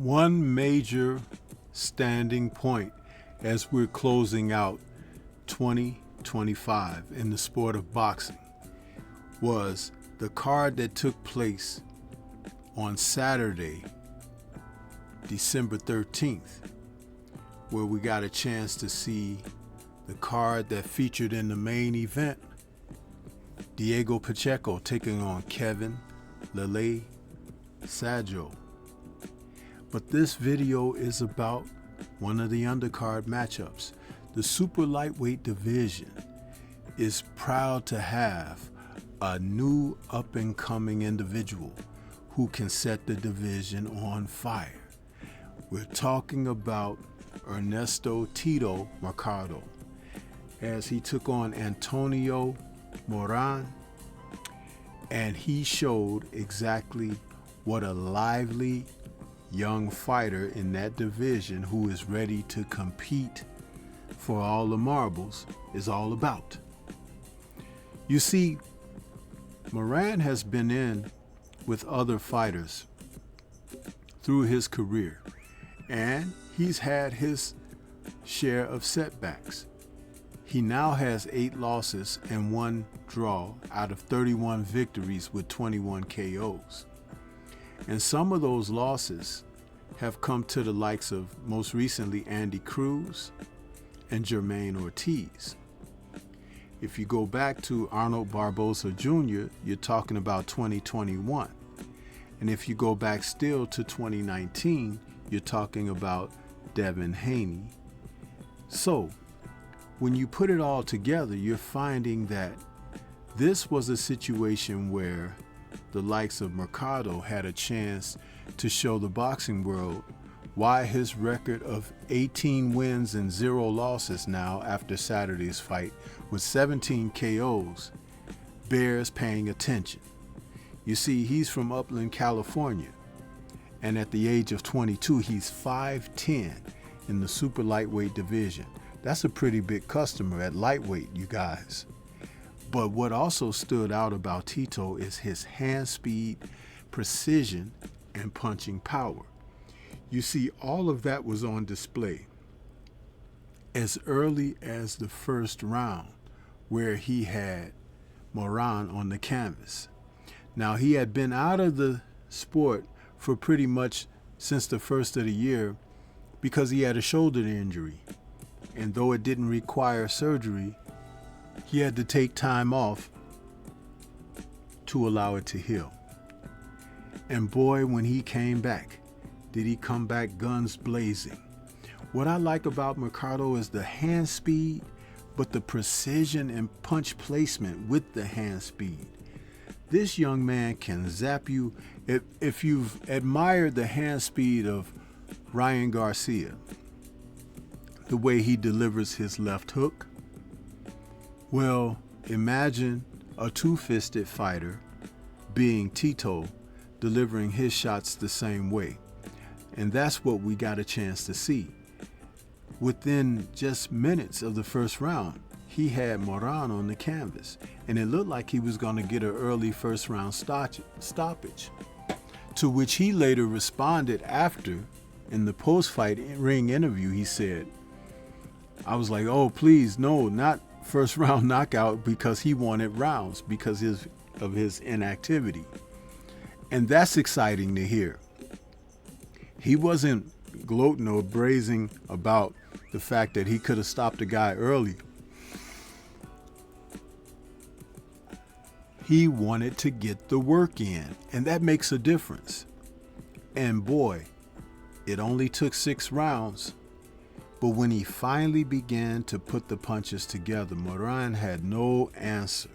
One major standing point as we're closing out 2025 in the sport of boxing was the card that took place on Saturday, December 13th, where we got a chance to see the card that featured in the main event, Diego Pacheco taking on Kevin Lele Sadjo. But this video is about one of the undercard matchups. The super lightweight division is proud to have a new up-and-coming individual who can set the division on fire. We're talking about Ernesto Tito Mercado as he took on Antonio Moran, and he showed exactly what a lively young fighter in that division who is ready to compete for all the marbles is all about. You see, Moran has been in with other fighters through his career, and he's had his share of setbacks. He now has 8 losses and 1 draw out of 31 victories with 21 KOs. And some of those losses have come to the likes of, most recently, Andy Cruz and Jermaine Ortiz. If you go back to Arnold Barboza Jr., you're talking about 2021. And if you go back still to 2019, you're talking about Devin Haney. So, when you put it all together, you're finding that this was a situation where the likes of Mercado had a chance to show the boxing world why his record of 18 wins and 0 losses now after Saturday's fight with 17 KOs bears paying attention. You see, he's from Upland, California, and at the age of 22, he's 5'10" in the super lightweight division. That's a pretty big customer at lightweight, you guys. But what also stood out about Tito is his hand speed, precision, and punching power. You see, all of that was on display as early as the first round, where he had Moran on the canvas. Now, he had been out of the sport for pretty much since the first of the year because he had a shoulder injury. And though it didn't require surgery, he had to take time off to allow it to heal. And boy, when he came back, did he come back guns blazing. What I like about Mercado is the hand speed, but the precision and punch placement with the hand speed. This young man can zap you. If you've admired the hand speed of Ryan Garcia, the way he delivers his left hook, well, imagine a two-fisted fighter being Tito, delivering his shots the same way. And that's what we got a chance to see. Within just minutes of the first round, he had Moran on the canvas, and it looked like he was going to get an early first-round stoppage, to which he later responded after, in the post-fight ring interview. He said, I was like, oh, please, no, not first round knockout, because he wanted rounds because of his inactivity. And that's exciting to hear. He wasn't gloating or bragging about the fact that he could have stopped a guy early. He wanted to get the work in, and that makes a difference. And boy, it only took 6 rounds. But when he finally began to put the punches together, Moran had no answer.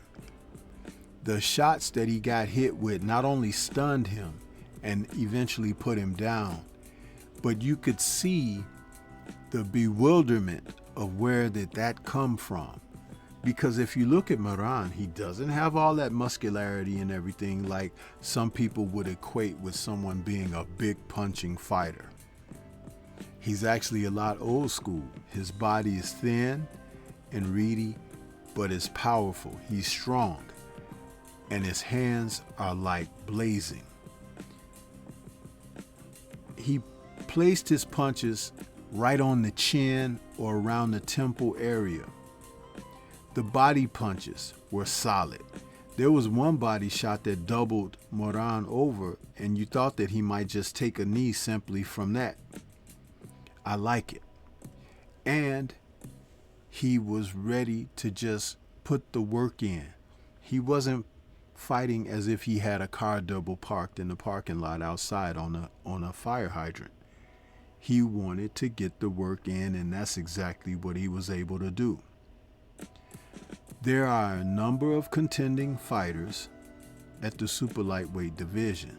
The shots that he got hit with not only stunned him and eventually put him down, but you could see the bewilderment of where did that come from. Because if you look at Moran, he doesn't have all that muscularity and everything like some people would equate with someone being a big punching fighter. He's actually a lot old school. His body is thin and reedy, but is powerful. He's strong, and his hands are like blazing. He placed his punches right on the chin or around the temple area. The body punches were solid. There was one body shot that doubled Moran over, and you thought that he might just take a knee simply from that. I like it. And he was ready to just put the work in. He wasn't fighting as if he had a car double parked in the parking lot outside on a fire hydrant. He wanted to get the work in, and that's exactly what he was able to do. There are a number of contending fighters at the super lightweight division,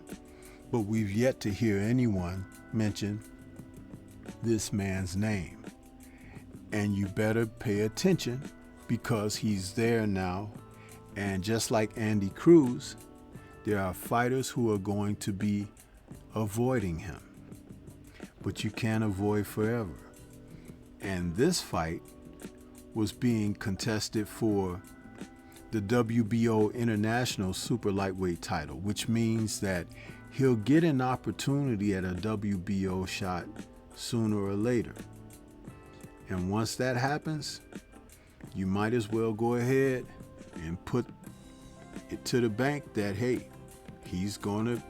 but we've yet to hear anyone mention this man's name. And you better pay attention, because he's there now. And just like Andy Cruz, there are fighters who are going to be avoiding him. But you can't avoid forever. And this fight was being contested for the WBO International Super Lightweight title, which means that he'll get an opportunity at a WBO shot sooner or later. And once that happens, you might as well go ahead and put it to the bank that, hey, he's going to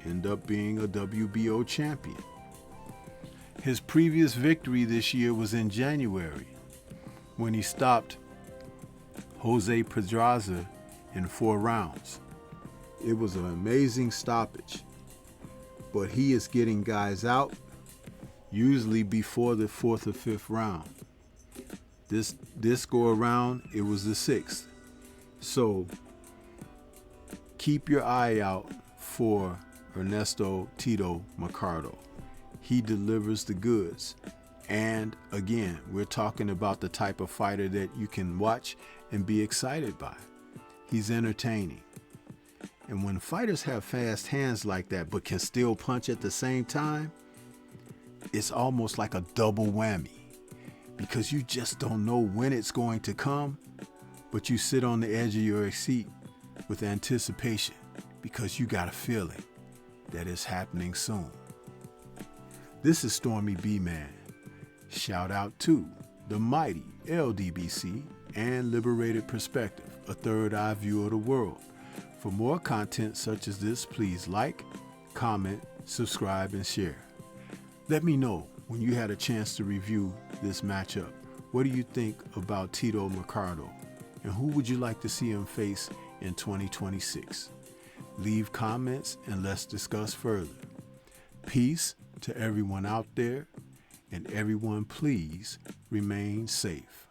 end up being a WBO champion. His previous victory this year was in January, when he stopped Jose Pedraza in 4 rounds. It was an amazing stoppage, but he is getting guys out usually before the 4th or 5th round. This go around, it was the 6th. So keep your eye out for Ernesto Tito Mercado. He delivers the goods. And again, we're talking about the type of fighter that you can watch and be excited by. He's entertaining. And when fighters have fast hands like that, but can still punch at the same time, it's almost like a double whammy, because you just don't know when it's going to come, but you sit on the edge of your seat with anticipation, because you got a feeling that it's happening soon. This is Stormy B-Man. Shout out to the mighty LDBC and Liberated Perspective, a third eye view of the world. For more content such as this, please like, comment, subscribe, and share. Let me know when you had a chance to review this matchup. What do you think about Tito Mercado? And who would you like to see him face in 2026? Leave comments and let's discuss further. Peace to everyone out there, and everyone please remain safe.